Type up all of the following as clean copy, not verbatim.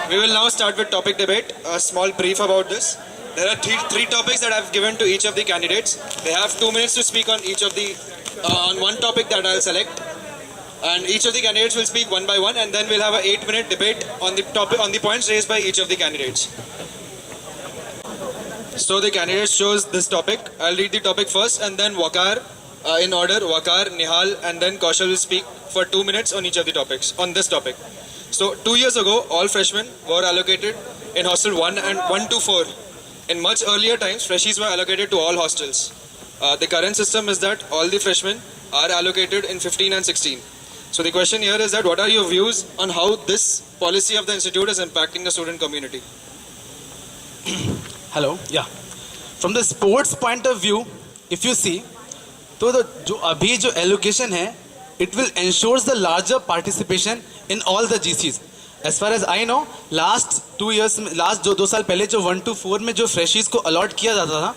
We will now start with topic debate. A small brief about this. There are three topics that I've given to each of the candidates. They have 2 minutes to speak on each of the on one topic that I'll select, and each of the candidates will speak one by one, and then we'll have a 8-minute debate on the topic on the points raised by each of the candidates. So the candidates chose this topic. I'll read the topic first, and then Waqar, in order, Waqar, Nihal, and then Kaushal will speak for 2 minutes on each of the topics on this topic. So 2 years ago, all freshmen were allocated in hostel 1 and 1 to 4. In much earlier times, freshies were allocated to all hostels. The current system is that all the freshmen are allocated in 15 and 16. So the question here is that what are your views on how this policy of the institute is impacting the student community? Hello yeah from the sports point of view if you see तो जो अभी जो allocation है it will ensures the larger participation in all the GCs as far as I know last 2 years में last जो 2 साल पहले जो 1 to 4 में जो फ्रेशीज को अलॉट किया जाता था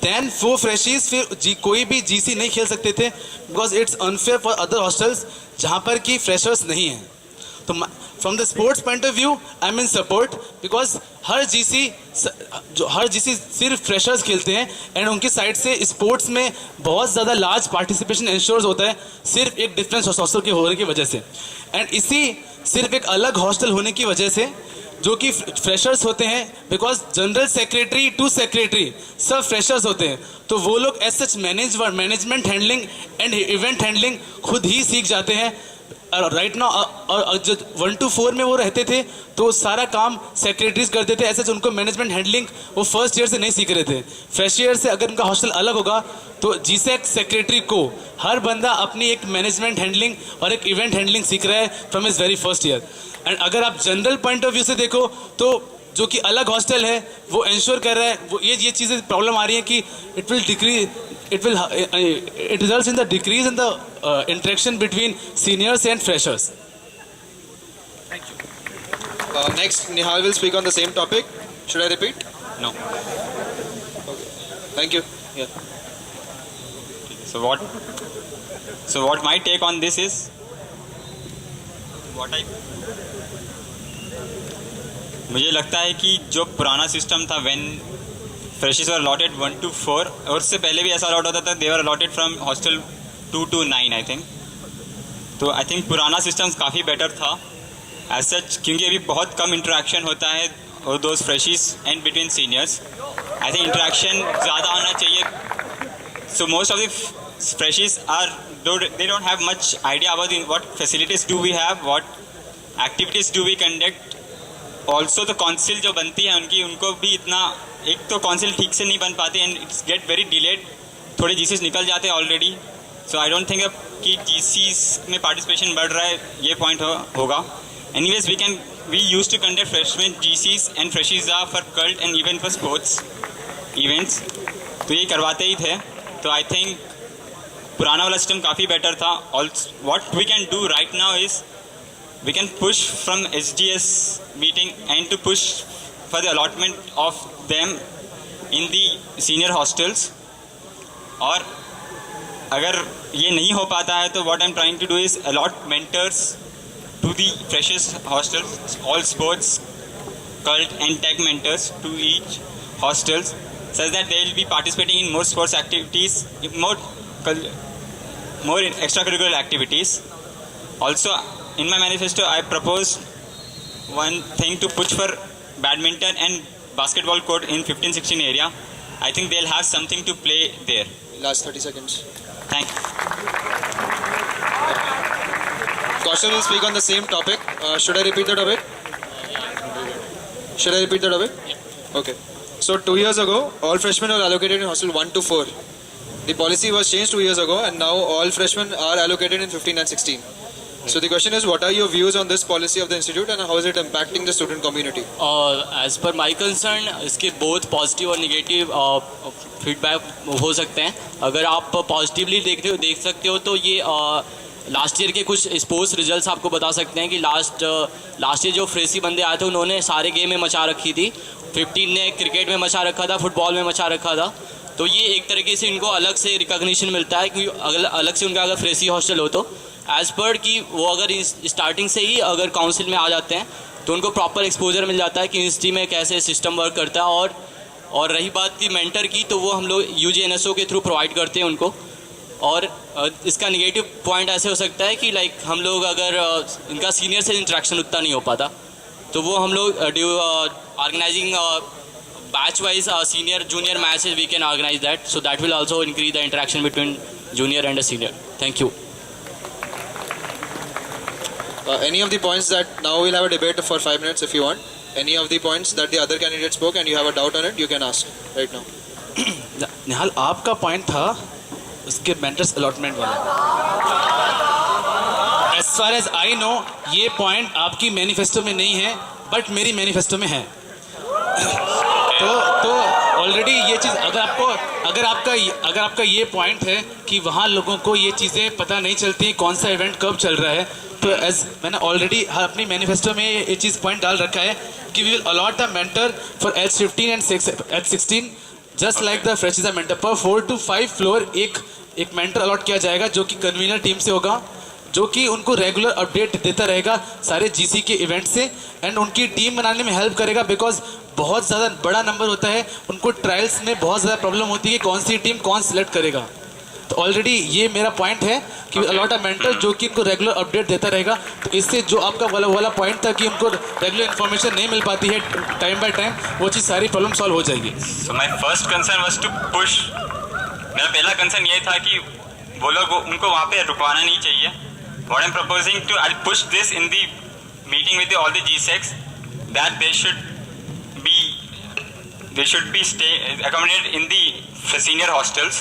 देन वो फ्रेशीज फिर कोई भी जीसी नहीं खेल सकते थे because it's unfair for other hostels जहाँ पर कि फ्रेशर्स नहीं हैं. तो from the sports point of view I am in support because her GC सिर्फ फ्रेशर्स खेलते हैं एंड उनकी साइड से स्पोर्ट्स में बहुत ज़्यादा लार्ज पार्टिसिपेशन इंश्योर होता है सिर्फ एक डिफरेंस हॉस्टल के होने की वजह से. एंड इसी सिर्फ एक अलग हॉस्टल होने की वजह से जो कि फ्रेशर्स होते हैं because general secretary to secretary सब फ्रेशर्स होते हैं तो वो लोग as such management handling and event handling खुद ही सीख जाते हैं. राइट नाउ और जो 1 to 4 में वो रहते थे तो सारा काम सेक्रेटरीज करते थे ऐसे उनको मैनेजमेंट हैंडलिंग वो फर्स्ट ईयर से नहीं सीख रहे थे. फ्रेश ईयर से अगर उनका हॉस्टल अलग होगा तो जीसेक सेक्रेटरी को हर बंदा अपनी एक मैनेजमेंट हैंडलिंग और एक इवेंट हैंडलिंग सीख रहा है from his very first year. And अगर आप जनरल पॉइंट ऑफ व्यू से देखो तो जो कि अलग हॉस्टल है वो इंश्योर कर रहा है वो ये चीज़ें प्रॉब्लम आ रही है कि it results in the decrease in the interaction between seniors and freshers. Thank you. Next, Nihal will speak on the same topic. Should I repeat? No. Okay. Thank you. Yeah. So what my take on this is, मुझे लगता है कि जो पुराना system था when freshers were allotted 1 to 4 और उससे पहले भी ऐसा अलॉट होता था they were allotted from hostel 2 to 9 I think. तो आई थिंक पुराना सिस्टम काफ़ी बेटर था एज सच क्योंकि अभी बहुत कम इंटरेक्शन होता है और those freshies and between seniors. I think interaction ज़्यादा होना चाहिए. So most of the freshies they don't have much idea about what facilities do we have, what activities do we conduct. Also तो council जो बनती है उनको भी इतना एक तो काउंसिल ठीक से नहीं बन पाती and it's get very delayed. थोड़े जीसीस निकल जाते हैं already. So I don't think कि जीसीस में पार्टिसिपेशन बढ़ रहा है ये पॉइंट होगा. Anyways we use to conduct freshmen GCs and freshies are for cult and even for sports events. तो ये करवाते ही थे. तो आई थिंक पुराना वाला सिस्टम काफ़ी बेटर था. What we can do right now is we can push from SGS meeting and to push for the allotment of them in the senior hostels. और अगर ये नहीं हो पाता है तो what I'm trying to do is allot mentors to the freshers hostels, all sports, cult and tech mentors to each hostels such that they will be participating in more sports activities, more extracurricular activities. Also in my manifesto, I proposed one thing to push for badminton and basketball court in 15-16 area. I think they'll have something to play there. Last 30 seconds. Thank you. Kaushal will speak on the same topic. Should I repeat the topic? Should I repeat the topic? Okay. So 2 years ago, all freshmen were allocated in hostel 1 to 4. The policy was changed 2 years ago, and now all freshmen are allocated in 15 and 16. So the question is, what are your views on this policy of the institute and how is it impacting the student community? As per my concern, इसके both positive और negative feedback हो सकते हैं. अगर आप positively देख सकते हो तो ये लास्ट ईयर के कुछ स्पोर्ट्स रिजल्ट्स आपको बता सकते हैं कि लास्ट ईयर जो फ्रेसी बंदे आए थे उन्होंने सारे गेम में मचा रखी थी. 15 ने क्रिकेट में मचा रखा था, फुटबॉल में मचा रखा था. तो ये एक तरीके से इनको अलग से रिकॉग्निशन मिलता है क्योंकि अलग से उनका अगर फ्रेसी हॉस्टल हो तो एज पर कि वो अगर स्टार्टिंग से ही अगर काउंसिल में आ जाते हैं तो उनको प्रॉपर एक्सपोजर मिल जाता है कि इंस्टी में कैसे सिस्टम वर्क करता है। और रही बात की मेंटर की, तो वो हम लोग UGNSO के थ्रू प्रोवाइड करते हैं उनको। और इसका निगेटिव पॉइंट ऐसे हो सकता है कि लाइक हम लोग अगर इनका सीनियर से इंटरेक्शन उतना नहीं हो पाता, तो वो हम लोग organizing batch wise senior junior matches we can organize that, so that will also increase the interaction between junior and a senior. Thank you. Any of the points that now we'll have a debate for 5 minutes if you want. Any of the points that the other candidate spoke and you have a doubt on it, you can ask right now. Nihal, आपका point था उसके mentors allotment वाला। As far as I know, ये point आपकी manifesto में नहीं है, but मेरी मैनिफेस्टो में है। तो ऑलरेडी ये चीज़ अगर आपका ये पॉइंट है कि वहाँ लोगों को ये चीज़ें पता नहीं चलती कौन सा इवेंट कब चल रहा है, तो एज मैंने ऑलरेडी अपनी मैनिफेस्टो में ये चीज़ पॉइंट डाल रखा है कि we will allot a mentor for H15 and H16 just like the freshers mentor. पर 4 to 5 फ्लोर एक मेंटर अलॉट किया जाएगा जो कि कन्वीनर टीम से होगा, जो कि उनको रेगुलर अपडेट देता रहेगा सारे GC के इवेंट से, एंड उनकी टीम बनाने में हेल्प करेगा। बिकॉज बहुत ज़्यादा बड़ा नंबर होता है, उनको ट्रायल्स में बहुत ज़्यादा प्रॉब्लम होती है कि कौन सी टीम कौन सिलेक्ट करेगा। तो ऑलरेडी ये मेरा पॉइंट है कि अलॉट अ मेंटर जो कि इनको रेगुलर अपडेट देता रहेगा। तो इससे जो आपका वाला पॉइंट था कि उनको रेगुलर इन्फॉर्मेशन नहीं मिल पाती है टाइम बाय टाइम, वो चीज़ सारी प्रॉब्लम सॉल्व हो जाएगी। So my first concern was to push. मेरा पहला कंसर्न ये था कि वो लोग उनको वहाँ पे रुकवाना नहीं चाहिए। What I'm proposing to, I'll push this in the meeting with all the GSECs that they should be accommodated in the senior hostels.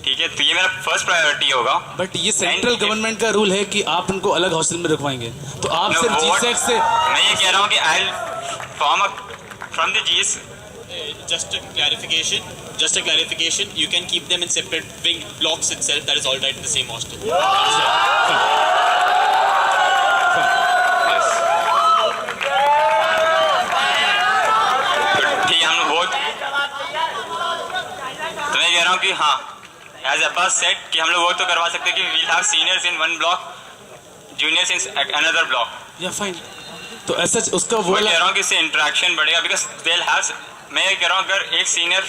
ठीक है, तो ये मेरा फर्स्ट प्रायोरिटी होगा। बट ये सेंट्रल गवर्नमेंट का रूल है कि आप उनको अलग हॉस्टल में रखवाएंगे, तो आप सिर्फ GSEC से। मैं ये कह रहा हूँ कि I'll form from the GS. Just a clarification, you can keep them in separate wing blocks itself, that is all right in the same hostel. ठीक है, हम लोग वोट, तो मैं कह रहा हूँ कि हाँ, एज अब्बास सेड कि हम लोग वोट तो करवा सकते हैं कि we'll have seniors in one block, juniors in another block. या फाइन, तो ऐसा उसका वो मैं कह रहा हूँ कि इससे इंटरेक्शन बढ़ेगा, बिकॉज they'll have, मैं ये कह रहा हूँ अगर एक सीनियर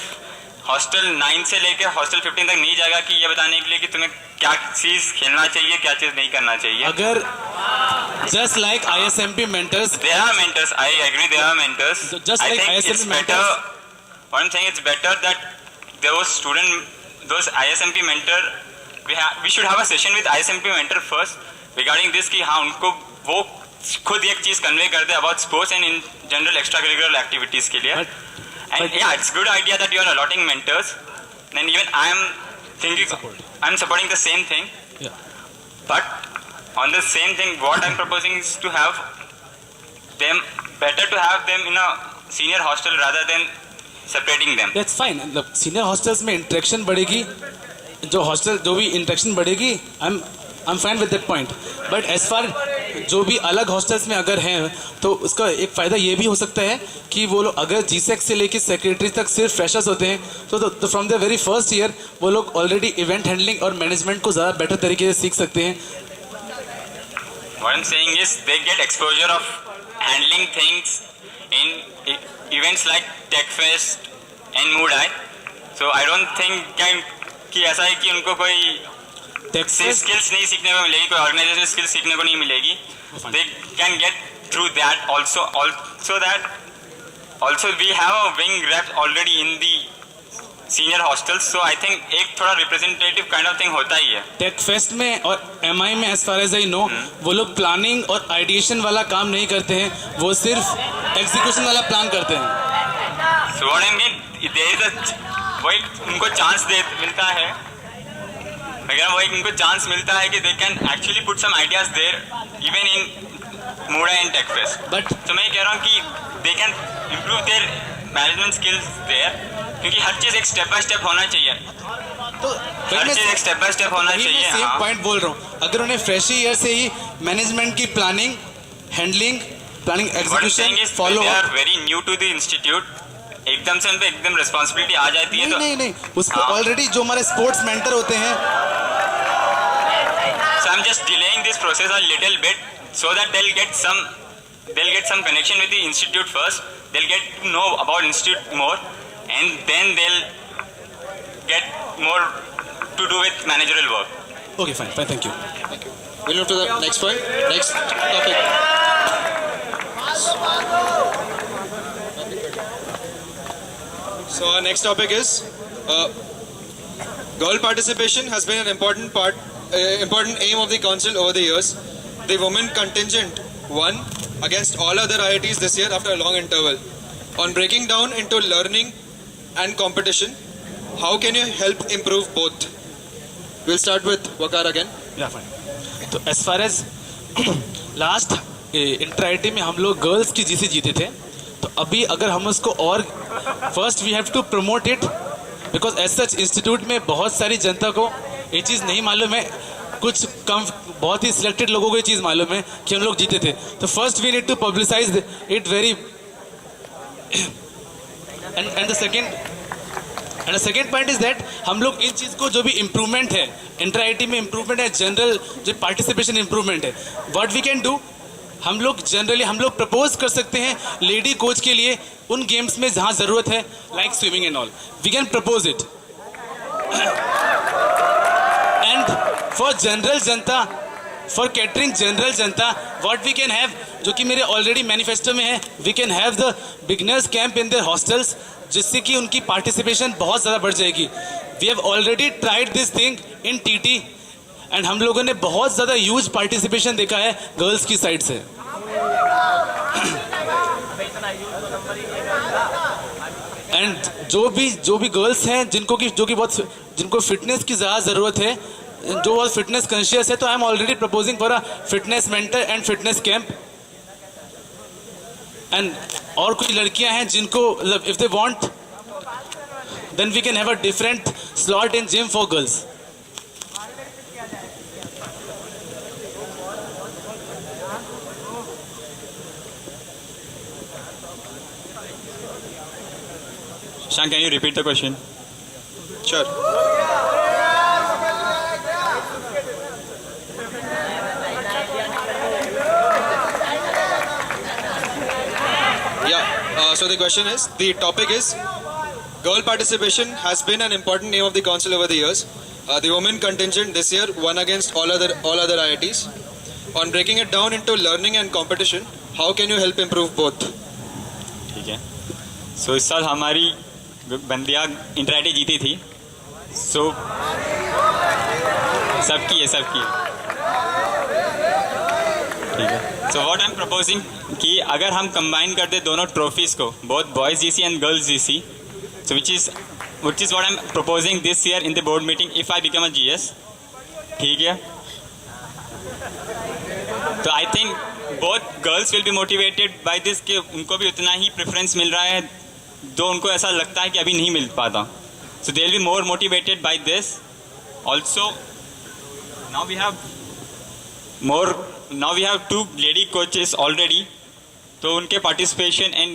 हॉस्टल 9 से लेकर हॉस्टल 15 तक नहीं जाएगा कि ये बताने के लिए कि तुम्हें क्या चीज खेलना चाहिए क्या चीज नहीं करना चाहिए। अगर just like ISMP mentors, there are mentors, I agree there are mentors. Just I like think ISMP it's better, what I'm saying, it's better that those ISMP mentor, we should have a session with ISMP mentor first regarding this कि हाँ उनको वो खुद एक चीज convey कर दे about sports and in general extracurricular activities के लिए। And yeah, it's good idea that you are allotting mentors. And even I'm supporting the same thing. Yeah. But on the same thing, what I'm proposing is to have them, better to have them in a senior hostel rather than separating them. That's fine. मतलब senior hostels में interaction बढ़ेगी, जो भी interaction बढ़ेगी, I'm fine with that point. But as far जो भी अलग hostels में अगर हैं, तो उसका एक फ़ायदा ये भी हो सकता है कि वो लोग अगर GSEC से लेकर सेक्रेटरी तक सिर्फ फ्रेशर्स होते हैं, तो from the very first year वो लोग ऑलरेडी इवेंट हैंडलिंग और मैनेजमेंट को ज़्यादा बेटर तरीके से सीख सकते हैं। What I'm saying is they get exposure of handling things in events like TechFest and Moodeye. So I don't think कि ऐसा है कि उनको कोई स्किल्स नहीं सीखने को मिलेगी, कोई ऑर्गेनाइजेशन स्किल्स सीखने को नहीं मिलेगी। They can get through that also we have a wing rep already in the senior hostels, so I think एक थोड़ा रिप्रेजेंटेटिव काइंड ऑफ थिंग होता ही है। टेक फेस्ट में और MI में as far as I know, वो लोग planning और आइडिएशन वाला काम नहीं करते हैं, वो सिर्फ एग्जीक्यूशन वाला प्लान करते हैं। सो व्हाट आई मीन, वो उनको चांस मिलता है, अगर वो उनको चांस मिलता है कि they can actually put some ideas there even in Moodeye and TechFest। But तो मैं कह रहा हूँ कि they can improve their management skills there, क्योंकि हर चीज़ एक स्टेप बाय स्टेप होना चाहिए। तो हर चीज़ एक स्टेप बाय स्टेप होना चाहिए। सेम पॉइंट बोल रहा हूँ, अगर उन्हें फ्रेश ईयर से ही मैनेजमेंट की planning execution follow, they are very new to the institute, एकदम से उन पे एकदम रिस्पॉन्सिबिलिटी आ जाती है। नहीं, उसको ऑलरेडी जो हमारे स्पोर्ट्स मेंटर होते हैं। So I'm just delaying this process a little bit so that they'll get some they'll get some connection with the institute first. They'll get to know about institute more, and then they'll get more to do with managerial work. Okay, fine, thank you. We'll move to the next point. Next topic. So our next topic is girl participation has been an important aim of the council over the years. The women contingent won against all other IITs this year after a long interval. On breaking down into learning and competition, how can you help improve both? We'll start with Waqar again. Yeah fine तो as far as last inter IIT में हम लोग girls की GC जीते थे, तो अभी अगर हम उसको और first we have to promote it, because as such institute में बहुत सारी जनता को ये चीज़ नहीं मालूम है, कुछ कम बहुत ही सिलेक्टेड लोगों को ये चीज़ मालूम है कि हम लोग जीते थे. तो first we need to publicize it very and the second point is that हम लोग इन चीज़ को जो भी इम्प्रूवमेंट है इंटर आई में इम्प्रूवमेंट है, जनरल जो पार्टिसिपेशन इम्प्रूवमेंट है, व्हाट वी कैन डू, हम लोग जनरली हम लोग प्रपोज कर सकते हैं लेडी कोच के लिए उन गेम्स में जहाँ ज़रूरत है, like swimming and all, we can propose it. And for general जनता, फॉर कैटरिंग जनरल जनता, व्हाट वी कैन हैव, जो कि मेरे ऑलरेडी मैनिफेस्टो में है, we can have the beginners camp in their hostels, जिससे कि उनकी पार्टिसिपेशन बहुत ज़्यादा बढ़ जाएगी. We have already tried this thing in TT and हम लोगों ने बहुत ज़्यादा ह्यूज पार्टिसिपेशन देखा है गर्ल्स की साइड से. एंड जो भी गर्ल्स हैं जिनको फिटनेस की ज़्यादा ज़रूरत है, जो बहुत फिटनेस कॉन्शियस है, तो I am already proposing for a fitness mentor and fitness camp. And और कुछ लड़कियां हैं जिनको if they want then we can have a different slot in gym for girls. Shan, can you repeat the question? Sure. So the question is, the topic is, girl participation has been an important aim of the council over the years. The women contingent this year won against all other IITs. On breaking it down into learning and competition, how can you help improve both? ठीक है. सो इस साल हमारी बंदियाँ inter आई जीती थी. सो सबकी है ठीक है. So what I am proposing कि अगर हम कंबाइन कर दे दोनों ट्रॉफीज़ को, both boys GC and girls GC, so which is what I am proposing this year in the board meeting if I become a GS. ठीक है. तो I think both girls will be motivated by this कि उनको भी उतना ही preference मिल रहा है जो उनको ऐसा लगता है कि अभी नहीं मिल पाता. So they will be more motivated by this. Also now we have 2 lady coaches already, तो उनके participation and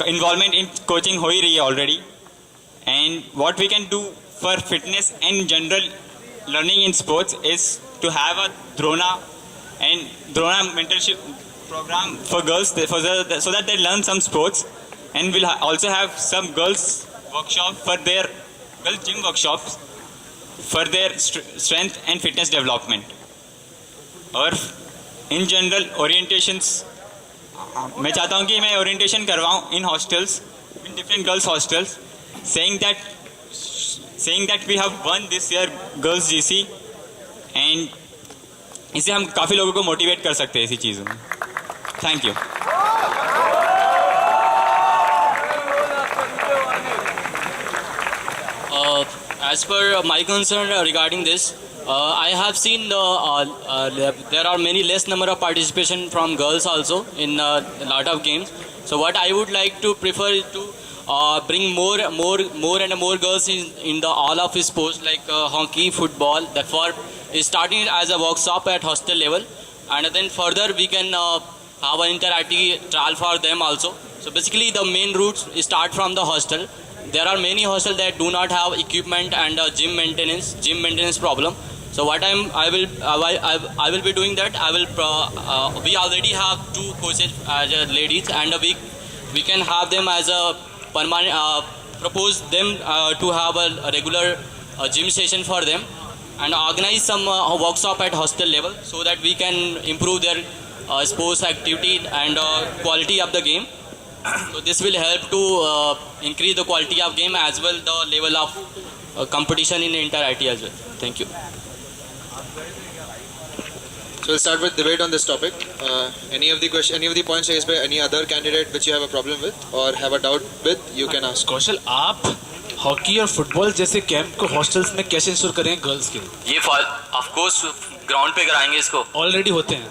involvement in coaching हो ही रही है already. And what we can do for fitness and general learning in sports is to have a Drona mentorship program for girls so that they learn some sports, and we'll also have some girls workshop for their girls gym workshops for their strength and fitness development. और in general orientations, मैं चाहता हूँ कि मैं orientation करवाऊँ in hostels, in different girls hostels, saying that we have won this year girls GC, and इससे हम काफ़ी लोगों को मोटिवेट कर सकते हैं ऐसी चीज़ों में. Thank you. As per my concern regarding this, I have seen there are many less number of participation from girls also in a lot of games. So what I would like to prefer is to bring more and more girls in the all of sports like hockey, football. Therefore, starting as a workshop at hostel level, and then further we can have an interactive trial for them also. So basically, the main routes start from the hostel. There are many hostels that do not have equipment and gym maintenance problem. So what I will be doing that. We already have 2 coaches as ladies, and we can have them as a permanent. Propose them to have a regular gym session for them, and organize some workshop at hostel level so that we can improve their sports activity and quality of the game. So this will help to increase the quality of game as well the level of competition in inter-IT as well. Thank you. So we'll start with debate on this topic. Any of the points raised by any other candidate which you have a problem with or have a doubt with, you can ask. कौशल, आप hockey और football जैसे camp को hostels में कैसे ensure करें girls के? ये of course ground पे कराएंगे इसको. ऑलरेडी होते हैं.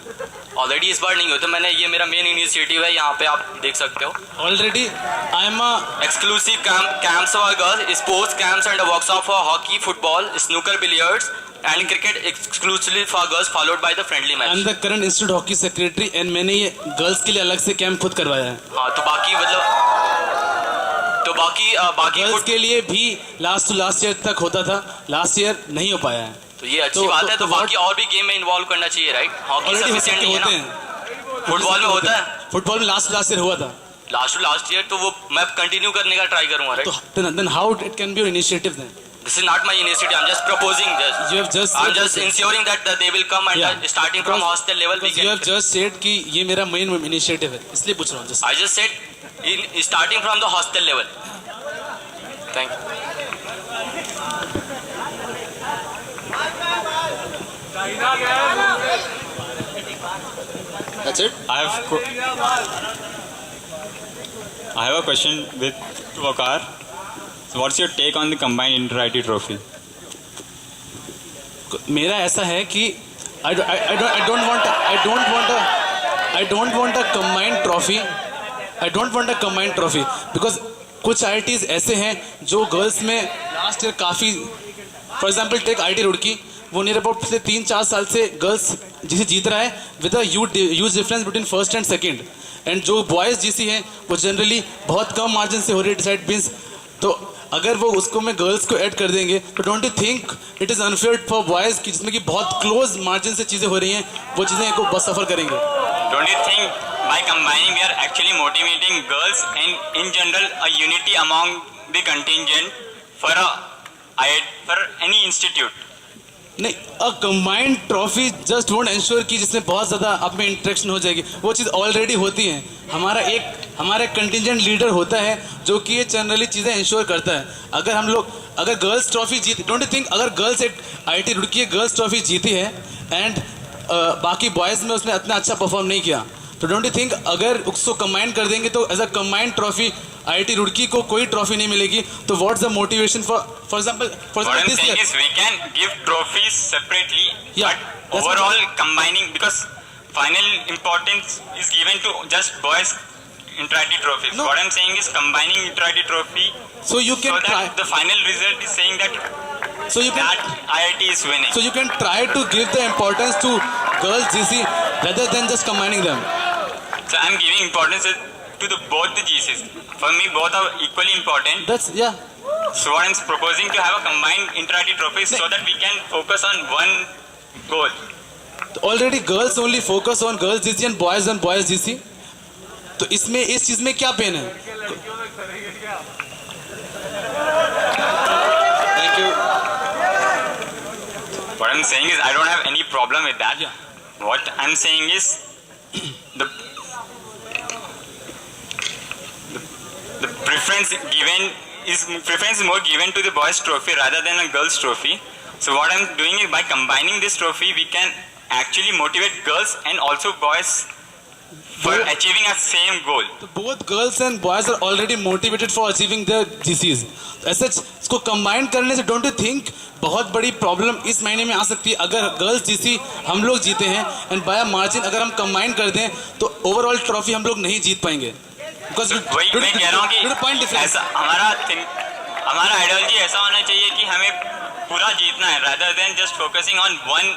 ऑलरेडी इस बार नहीं होता. ये मेरा मेन इनिशिएटिव है. यहाँ पे आप देख सकते हो. Already I am Exclusive camps for girls, sports camps and a workshop for hockey, football, snooker, billiards and cricket exclusively for girls, followed by the friendly match. I am the current institute hockey secretary and मैंने ये girls के लिए अलग से camp खुद करवाया है. हाँ, तो बाकी गर्ल्स के लिए भी लास्ट ईयर तक होता था. लास्ट ईयर नहीं हो पाया है. तो ये अच्छी बात है. तो बाकी और भी गेम में इन्वॉल्व करना चाहिए, राइट? हॉकी सफिशिएंट नहीं है ना. फुटबॉल में होता है. फुटबॉल में लास्ट ईयर हुआ था. लास्ट ईयर तो वो मैं कंटिन्यू करने का ट्राई करूंगा, राइट? तो then how it can be your initiative then? This is not my initiative. I'm just proposing. I'm just ensuring that they will come and starting from hostel level. You have just said कि ये मेरा main initiative है, इसलिए पूछ रहा हूँ. I just said starting from the hostel level. Thank you. That's it? I have a question with Waqar. So what's your take on the combined inter-IT trophy? मेरा ऐसा है कि I don't want a combined trophy. I don't want a combined trophy because कुछ IITs ऐसे हैं जो girls में last year काफ़ी, for example take IIT Roorkee, वो नियर अबाउट पिछले 3-4 साल से गर्ल्स जिसे जीत रहा है with a huge difference between first and second. And जो बॉयज़ जीसी हैं वो जनरली बहुत कम मार्जिन से हो रही है डिसाइड मीन्स. तो अगर वो उसको में गर्ल्स को ऐड कर देंगे तो don't you think it is unfair for boys की जिसमें कि बहुत क्लोज मार्जिन से चीज़ें हो रही हैं, वो चीज़ें को बहुत सफ़र करेंगे. Don't you think by combining we are actually motivating girls and in general a unity among the contingent for any institute? नहीं, अ combined trophy just won't ensure कि जिसमें बहुत ज़्यादा आप में इंटरेक्शन हो जाएगी. वो चीज़ ऑलरेडी होती है. हमारा कंटिजेंट लीडर होता है जो कि ये जनरली चीज़ें इंश्योर करता है. अगर गर्ल्स ट्रॉफी जीती, डोंट यू थिंक अगर गर्ल्स एक IIT रुड़की गर्ल्स ट्रॉफी जीती है एंड बाकी बॉयज़ में उसने इतना अच्छा परफॉर्म नहीं किया, तो डोंट यू थिंक अगर उसको कंबाइन कर देंगे तो as a combined trophy IIT Roorkee को कोई ट्रॉफी नहीं मिलेगी. तो what's the motivation for example What I'm this saying year. is we can give trophies separately, Yeah, but that's overall combining, because final importance is given to just boys inter-IT trophies. No. What I'm saying is combining inter-IT trophy So you can so try. that the final result is saying that that IIT is winning. So you can try to give the importance to girls GC rather than just combining them. So I'm giving importance to both the GCs. For me, both are equally important. That's yeah. So what I'm proposing to have a combined inter-IT trophy so that we can focus on one goal. Already girls only focus on girls GC and boys GC. तो इसमें इस चीज में क्या pen है? Thank you. What I'm saying is I don't have any problem with that. Yeah. What I'm saying is the preference is more given to the boys trophy rather than a girls trophy. So what I'm doing is by combining this trophy we can actually motivate girls and also boys for achieving a same goal. तो both girls and boys are already motivated for achieving their GCs. ऐसे इसको combine करने से don't you think बहुत बड़ी problem इस महीने में आ सकती है. अगर गर्ल्स GC हम लोग जीते हैं एंड बाय मार्जिन अगर हम कंबाइन कर दें तो ओवरऑल ट्रॉफी हम लोग नहीं जीत पाएंगे. वही मैं कह रहा हूँ कि ऐसा हमारा आइडियोलॉजी ऐसा होना चाहिए कि हमें पूरा जीतना है rather than just focusing on one.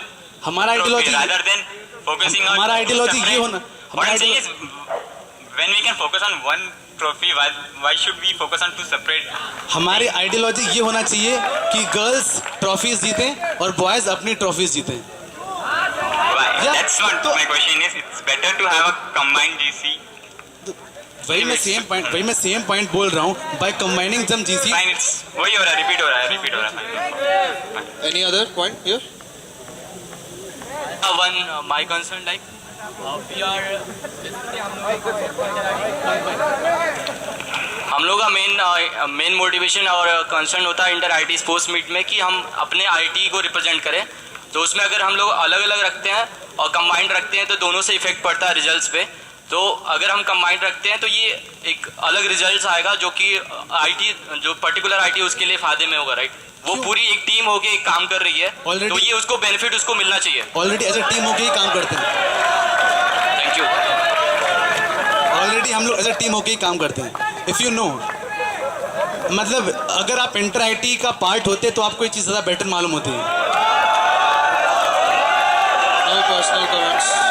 हमारा ideology rather than focusing on हमारा आइडियोलॉजी ये होना. What I'm saying is when we can focus on one trophy. Why should we focus on two separate? हमारी आइडियोलॉजी ये होना चाहिए कि girls trophies जीतें और बॉयज अपनी trophies जीतें. Why? Yeah, That's what तो- my question is. It's better to have a combined GC. वही मैं सेम पॉइंट बोल रहा हूँ. By combining some GC. Fine, it's वही हो रहा है, repeat हो रहा है. Any other point here? My concern, like we are हम लोग का मेन मोटिवेशन और कंसर्न होता है इंटर आईटी स्पोर्ट्स मीट में कि हम अपने आईटी को रिप्रेजेंट करें. तो उसमें अगर हम लोग अलग अलग रखते हैं और कंबाइंड रखते हैं तो दोनों से इफेक्ट पड़ता है रिजल्ट्स पे. तो अगर हम कंबाइंड रखते हैं तो ये एक अलग रिजल्ट्स आएगा जो कि आईटी जो पर्टिकुलर आईटी उसके लिए फायदे में होगा, राइट. वो पूरी एक टीम होके एक काम कर रही है. Already- तो ये उसको बेनिफिट उसको मिलना चाहिए. ऑलरेडी एज अ टीम होके ही काम करते हैं. Thank you. ऑलरेडी हम लोग एज अ टीम होके ही काम करते हैं. इफ यू नो, मतलब अगर आप इंटर आईटी का पार्ट होते तो आपको ये चीज़ ज़्यादा बेटर मालूम होती है. No personal comments.